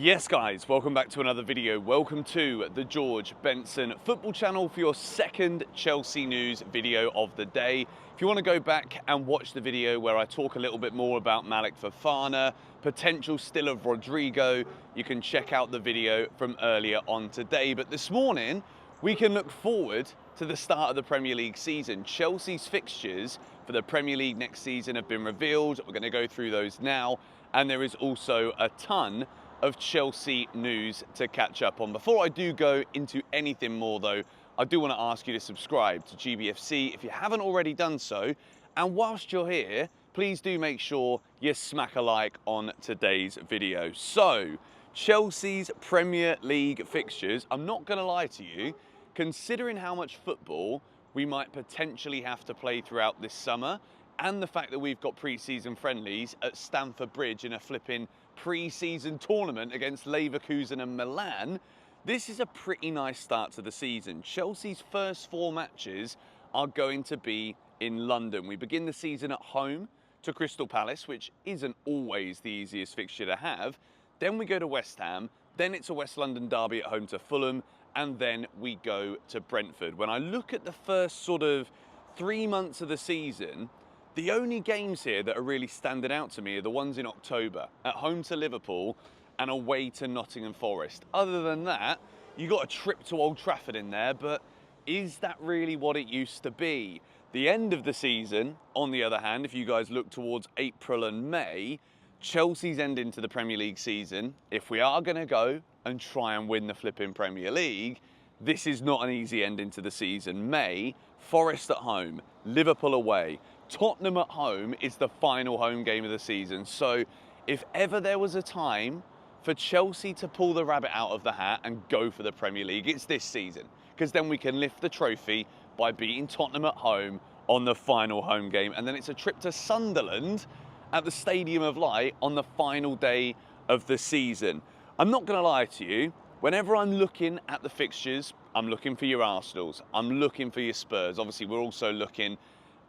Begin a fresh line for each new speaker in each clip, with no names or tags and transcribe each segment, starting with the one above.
Yes guys, welcome back to another video. Welcome to the George Benson Football Channel for your second Chelsea news video of the day. If you want to go back and watch the video where I talk a little bit more about Malik Fofana, potential still of Rodrigo, you can check out the video from earlier on today. But this morning, we can look forward to the start of the Premier League season. Chelsea's fixtures for the Premier League next season have been revealed. We're going to go through those now. And there is also a ton of Chelsea news to catch up on. Before I do go into anything more though, I do want to ask you to subscribe to GBFC if you haven't already done so. And whilst you're here, please do make sure you smack a like on today's video. So, Chelsea's Premier League fixtures, I'm not going to lie to you, considering how much football we might potentially have to play throughout this summer, and the fact that we've got pre-season friendlies at Stamford Bridge in a flipping pre-season tournament against Leverkusen and Milan, this is a pretty nice start to the season. Chelsea's first 4 matches are going to be in London. We begin the season at home to Crystal Palace, which isn't always the easiest fixture to have. Then we go to West Ham, then it's a West London derby at home to Fulham, and then we go to Brentford. When I look at the first sort of 3 months of the season, the only games here that are really standing out to me are the ones in October, at home to Liverpool and away to Nottingham Forest. Other than that, you got a trip to Old Trafford in there, but is that really what it used to be? The end of the season, on the other hand, if you guys look towards April and May, Chelsea's ending to the Premier League season. If we are going to go and try and win the flipping Premier League, this is not an easy ending to the season. May, Forest at home, Liverpool away, Tottenham at home is the final home game of the season. So if ever there was a time for Chelsea to pull the rabbit out of the hat and go for the Premier League, it's this season. Because then we can lift the trophy by beating Tottenham at home on the final home game. And then it's a trip to Sunderland at the Stadium of Light on the final day of the season. I'm not going to lie to you. Whenever I'm looking at the fixtures, I'm looking for your Arsenals. I'm looking for your Spurs. Obviously, we're also looking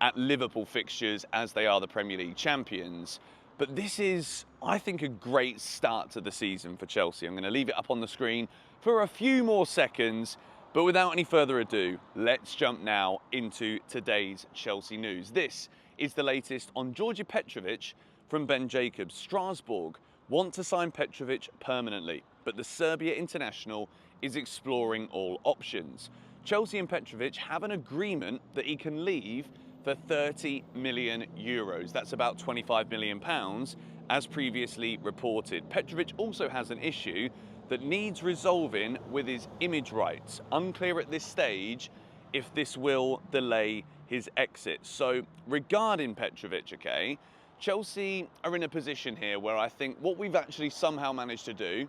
at Liverpool fixtures as they are the Premier League champions. But this is, I think, a great start to the season for Chelsea. I'm going to leave it up on the screen for a few more seconds. But without any further ado, let's jump now into today's Chelsea news. This is the latest on Georgi Petrovic from Ben Jacobs. Strasbourg want to sign Petrovic permanently, but the Serbia international is exploring all options. Chelsea and Petrovic have an agreement that he can leave for 30 million euros. That's about 25 million pounds, as previously reported. Petrovic also has an issue that needs resolving with his image rights. Unclear at this stage if this will delay his exit. So regarding Petrovic, okay, Chelsea are in a position here where I think what we've actually somehow managed to do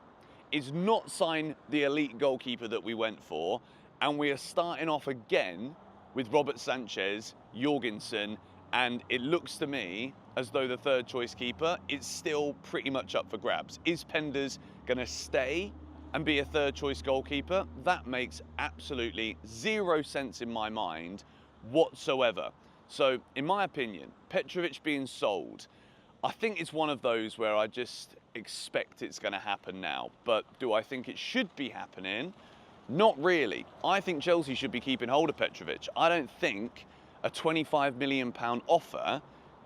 is not sign the elite goalkeeper that we went for, and we are starting off again with Robert Sanchez, Jorgensen, and it looks to me as though the third choice keeper is still pretty much up for grabs. Is Penders going to stay and be a third choice goalkeeper? That makes absolutely zero sense in my mind whatsoever. So, in my opinion, Petrovic being sold, I think it's one of those where I just expect it's going to happen now. But do I think it should be happening? Not really. I think Chelsea should be keeping hold of Petrovic. I don't think a £25 million offer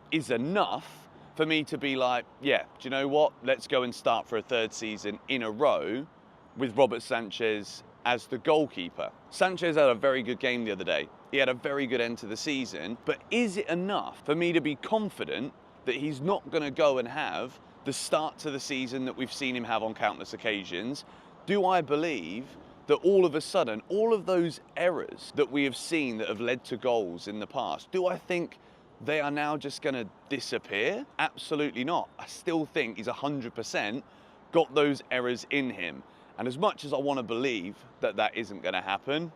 is enough for me to be like, yeah, do you know what? Let's go and start for a third season in a row with Robert Sanchez as the goalkeeper. Sanchez had a very good game the other day. He had a very good end to the season. But is it enough for me to be confident that he's not going to go and have the start to the season that we've seen him have on countless occasions? Do I believe that all of a sudden, all of those errors that we have seen that have led to goals in the past, do I think they are now just going to disappear? Absolutely not. I still think he's 100% got those errors in him. And as much as I want to believe that that isn't going to happen,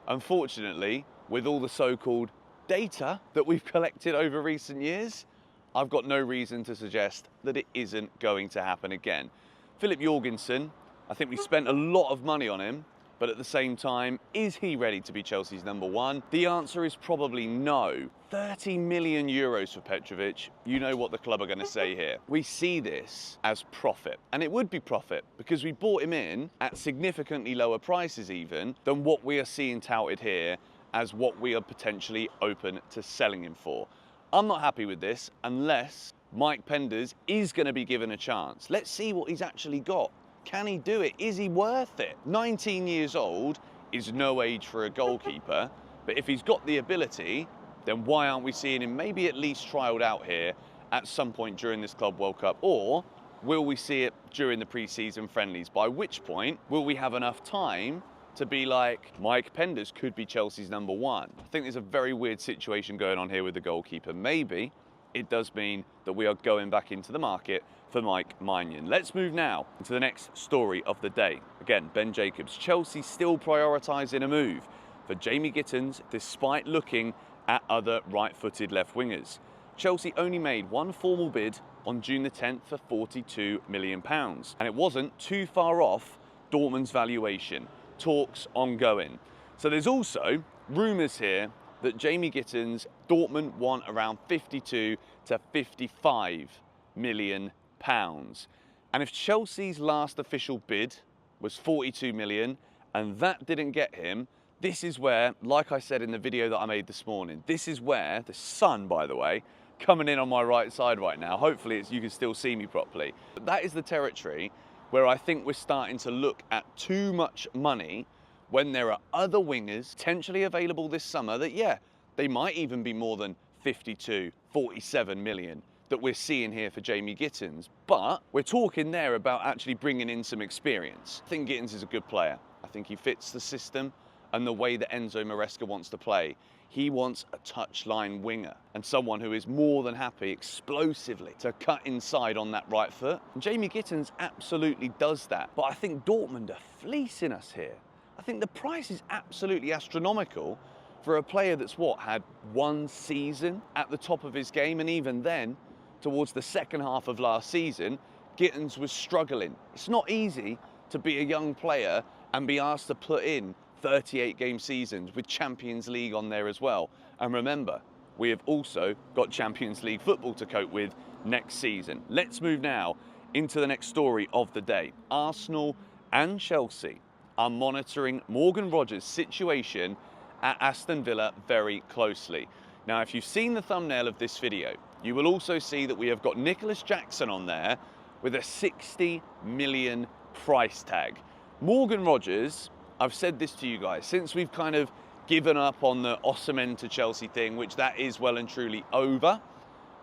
unfortunately, with all the so-called data that we've collected over recent years, I've got no reason to suggest that it isn't going to happen again. Philip Jorgensen, I think we spent a lot of money on him, but at the same time, is he ready to be Chelsea's number one? The answer is probably no. 30 million euros for Petrovic, you know what the club are going to say here. We see this as profit, and it would be profit because we bought him in at significantly lower prices even than what we are seeing touted here as what we are potentially open to selling him for. I'm not happy with this unless Mike Penders is going to be given a chance. Let's see what he's actually got. Can he do it? Is he worth it? 19 years old is no age for a goalkeeper, but if he's got the ability, then why aren't we seeing him maybe at least trialled out here at some point during this Club World Cup? Or will we see it during the pre-season friendlies? By which point will we have enough time to be like, Mike Penders could be Chelsea's number one? I think there's a very weird situation going on here with the goalkeeper. Maybe it does mean that we are going back into the market for Mike Maignan. Let's move now into the next story of the day. Again, Ben Jacobs. Chelsea still prioritising a move for Jamie Gittens despite looking at other right-footed left wingers. Chelsea only made one formal bid on June the 10th for £42 million, and it wasn't too far off Dortmund's valuation. Talks ongoing. So there's also rumours here that Jamie Gittens, Dortmund want around 52 to 55 million pounds. And if Chelsea's last official bid was 42 million and that didn't get him, this is where, like I said in the video that I made this morning, this is where the sun, by the way, coming in on my right side right now. Hopefully you can still see me properly. But that is the territory where I think we're starting to look at too much money when there are other wingers potentially available this summer that, yeah, they might even be more than 52, 47 million that we're seeing here for Jamie Gittens. But we're talking there about actually bringing in some experience. I think Gittens is a good player. I think he fits the system and the way that Enzo Maresca wants to play. He wants a touchline winger and someone who is more than happy explosively to cut inside on that right foot. And Jamie Gittens absolutely does that. But I think Dortmund are fleecing us here. I think the price is absolutely astronomical for a player that's had one season at the top of his game, and even then, towards the second half of last season, Gittens was struggling. It's not easy to be a young player and be asked to put in 38 game seasons with Champions League on there as well. And remember, we have also got Champions League football to cope with next season. Let's move now into the next story of the day. Arsenal and Chelsea are monitoring Morgan Rogers' situation at Aston Villa very closely. Now, if you've seen the thumbnail of this video, you will also see that we have got Nicolas Jackson on there with a 60 million price tag. Morgan Rogers, I've said this to you guys, since we've kind of given up on the Osimhen to Chelsea thing, which that is well and truly over,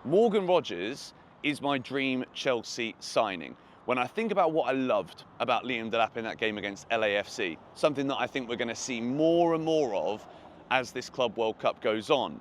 Morgan Rogers is my dream Chelsea signing. When I think about what I loved about Liam Delap in that game against LAFC, something that I think we're going to see more and more of as this Club World Cup goes on,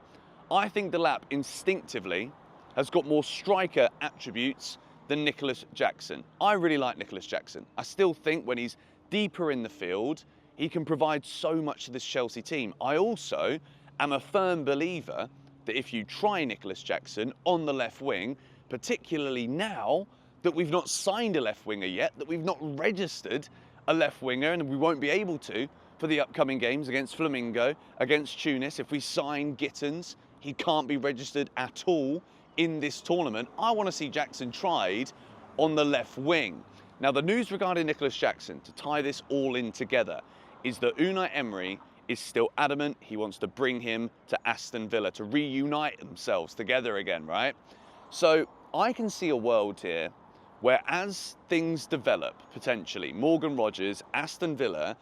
I think Delap instinctively has got more striker attributes than Nicolas Jackson. I really like Nicolas Jackson. I still think when he's deeper in the field, he can provide so much to this Chelsea team. I also am a firm believer that if you try Nicolas Jackson on the left wing, particularly now that we've not signed a left winger yet, that we've not registered a left winger, and we won't be able to for the upcoming games against Flamengo, against Tunis. If we sign Gittens, he can't be registered at all in this tournament. I want to see Jackson tried on the left wing. Now, the news regarding Nicolas Jackson, to tie this all in together, is that Unai Emery is still adamant he wants to bring him to Aston Villa to reunite themselves together again, right? So I can see a world here where, as things develop, potentially, Morgan Rogers, Aston Villa,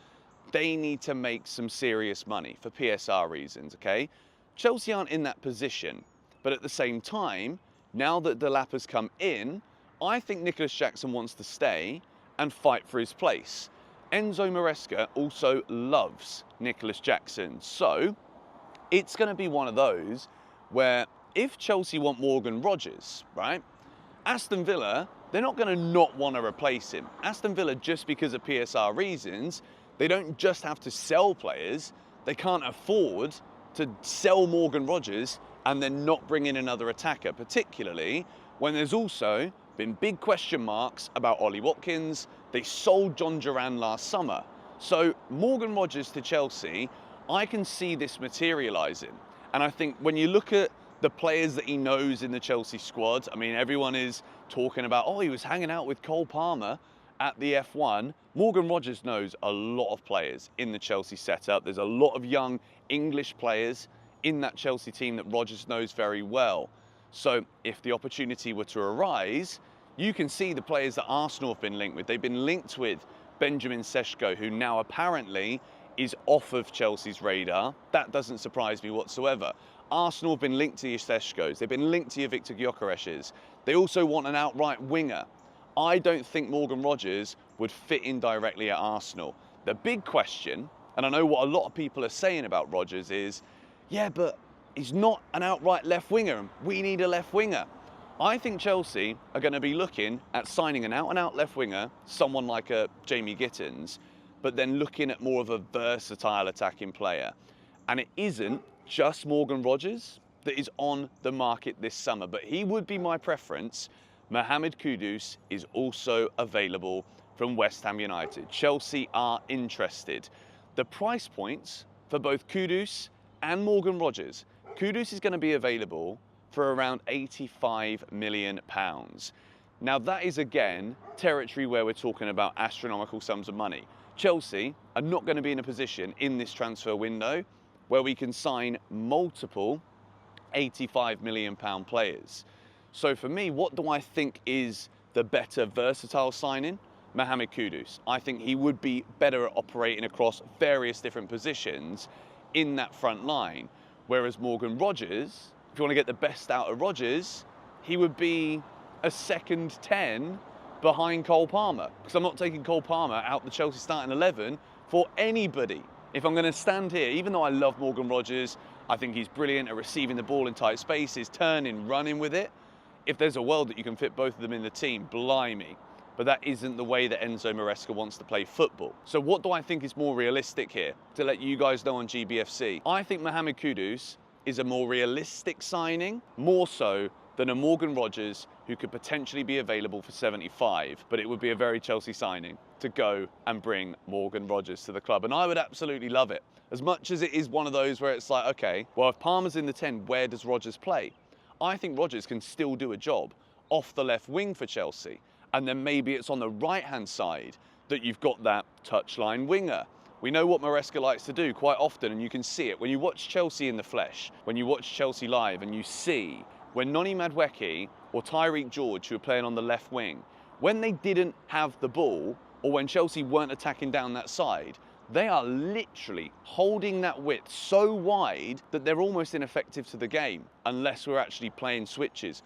they need to make some serious money for PSR reasons, okay? Chelsea aren't in that position, but at the same time, now that Delap has come in, I think Nicolas Jackson wants to stay and fight for his place. Enzo Maresca also loves Nicolas Jackson, so it's going to be one of those where if Chelsea want Morgan Rogers, right, Aston Villa, they're not going to not want to replace him. Aston Villa, just because of PSR reasons, they don't just have to sell players, they can't afford to sell Morgan Rogers and then not bring in another attacker, particularly when there's also been big question marks about Ollie Watkins. They sold John Duran last summer. So Morgan Rogers to Chelsea, I can see this materialising. And I think when you look at the players that he knows in the Chelsea squad, I mean, everyone is talking about, oh, he was hanging out with Cole Palmer at the F1. Morgan Rogers knows a lot of players in the Chelsea setup. There's a lot of young English players in that Chelsea team that Rogers knows very well. So if the opportunity were to arise, you can see the players that Arsenal have been linked with. They've been linked with Benjamin Sesko, who now apparently is off of Chelsea's radar. That doesn't surprise me whatsoever. Arsenal have been linked to your Seshkos. They've been linked to your Victor Gyökeres's. They also want an outright winger. I don't think Morgan Rogers would fit in directly at Arsenal. The big question, and I know what a lot of people are saying about Rogers is, yeah, but he's not an outright left winger, and we need a left winger. I think Chelsea are going to be looking at signing an out-and-out left winger, someone like a Jamie Gittens, but then looking at more of a versatile attacking player. And it isn't just Morgan Rogers that is on the market this summer, but he would be my preference. Mohamed Kudus is also available from West Ham United. Chelsea are interested. The price points for both Kudus and Morgan Rogers. Kudus is going to be available for around £85 million. Now that is again territory where we're talking about astronomical sums of money. Chelsea are not going to be in a position in this transfer window where we can sign multiple £85 million players. So for me, what do I think is the better versatile signing? Mohamed Kudus. I think he would be better at operating across various different positions in that front line. Whereas Morgan Rogers, if you want to get the best out of Rogers, he would be a second 10 behind Cole Palmer. Because I'm not taking Cole Palmer out the Chelsea starting 11 for anybody. If I'm going to stand here, even though I love Morgan Rogers, I think he's brilliant at receiving the ball in tight spaces, turning, running with it. If there's a world that you can fit both of them in the team, blimey. But that isn't the way that Enzo Maresca wants to play football. So what do I think is more realistic here? To let you guys know on GBFC, I think Mohamed Kudus is a more realistic signing, more so than a Morgan Rogers who could potentially be available for 75, but it would be a very Chelsea signing to go and bring Morgan Rogers to the club. And I would absolutely love it. As much as it is one of those where it's like, okay, well, if Palmer's in the 10, where does Rogers play? I think Rogers can still do a job off the left wing for Chelsea. And then maybe it's on the right-hand side that you've got that touchline winger. We know what Maresca likes to do quite often, and you can see it. When you watch Chelsea in the flesh, when you watch Chelsea live and you see when Noni Madueke or Tyreek George, who are playing on the left wing, when they didn't have the ball or when Chelsea weren't attacking down that side, they are literally holding that width so wide that they're almost ineffective to the game unless we're actually playing switches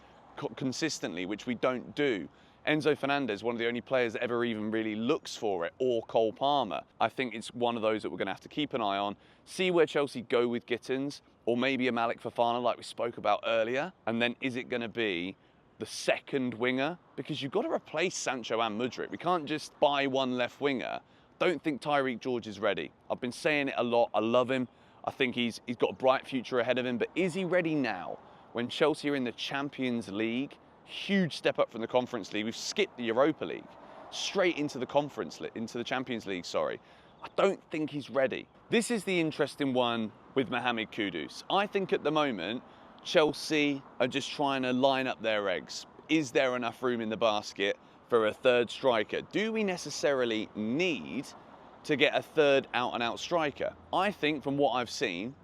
consistently, which we don't do. Enzo Fernandez, one of the only players that ever even really looks for it, or Cole Palmer. I think it's one of those that we're going to have to keep an eye on, see where Chelsea go with Gittens, or maybe a Malik Fofana like we spoke about earlier. And then is it going to be the second winger? Because you've got to replace Sancho and Mudryk. We can't just buy one left winger. Don't think Tyreek George is ready. I've been saying it a lot. I love him. I think he's got a bright future ahead of him. But is he ready now when Chelsea are in the Champions League? Huge step up from the Conference League. We've skipped the Europa League straight into the Champions League, sorry. I don't think he's ready. This is the interesting one with Mohamed Kudus. I think at the moment, Chelsea are just trying to line up their eggs. Is there enough room in the basket for a third striker? Do we necessarily need to get a third out-and-out striker? I think from what I've seen,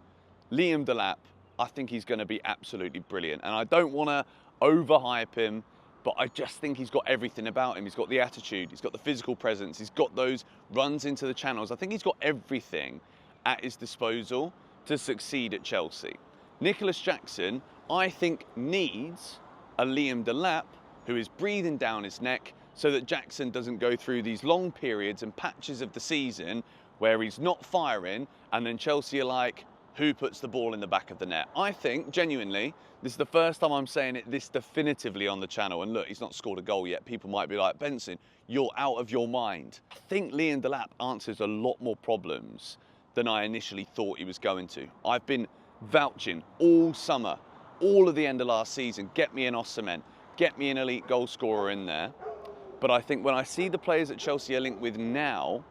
Liam Delap, I think he's going to be absolutely brilliant. And I don't want to overhype him, but I just think he's got everything about him. He's got the attitude, he's got the physical presence, he's got those runs into the channels. I think he's got everything at his disposal to succeed at Chelsea. Nicolas Jackson, I think, needs a Liam Delap who is breathing down his neck so that Jackson doesn't go through these long periods and patches of the season where he's not firing and then Chelsea are like, who puts the ball in the back of the net? I think, genuinely, this is the first time I'm saying it this definitively on the channel. And look, he's not scored a goal yet. People might be like, Benson, you're out of your mind. I think Liam Delap answers a lot more problems than I initially thought he was going to. I've been vouching all summer, all of the end of last season, get me an Osimhen, get me an elite goal scorer in there. But I think when I see the players that Chelsea are linked with now,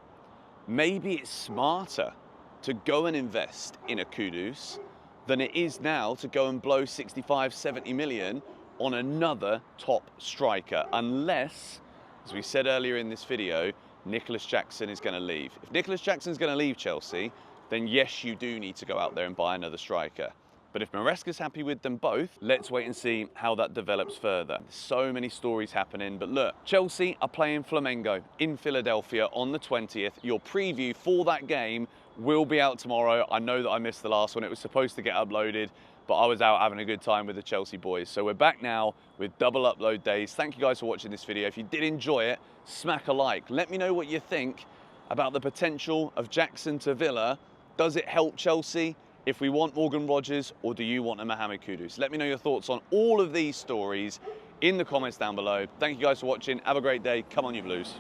maybe it's smarter to go and invest in a Kudus than it is now to go and blow 65, 70 million on another top striker, unless, as we said earlier in this video, Nicolas Jackson is going to leave. If Nicolas Jackson is going to leave Chelsea, then yes, you do need to go out there and buy another striker. But if Maresca's happy with them both, let's wait and see how that develops further. There's so many stories happening, but look, Chelsea are playing Flamengo in Philadelphia on the 20th. Your preview for that game will be out tomorrow. I know that I missed the last one. It was supposed to get uploaded, but I was out having a good time with the Chelsea boys. So we're back now with double upload days. Thank you guys for watching this video. If you did enjoy it, smack a like. Let me know what you think about the potential of Jackson to Villa. Does it help Chelsea if we want Morgan Rogers, or do you want a Mohamed Kudus? Let me know your thoughts on all of these stories in the comments down below. Thank you guys for watching. Have a great day. Come on, you Blues.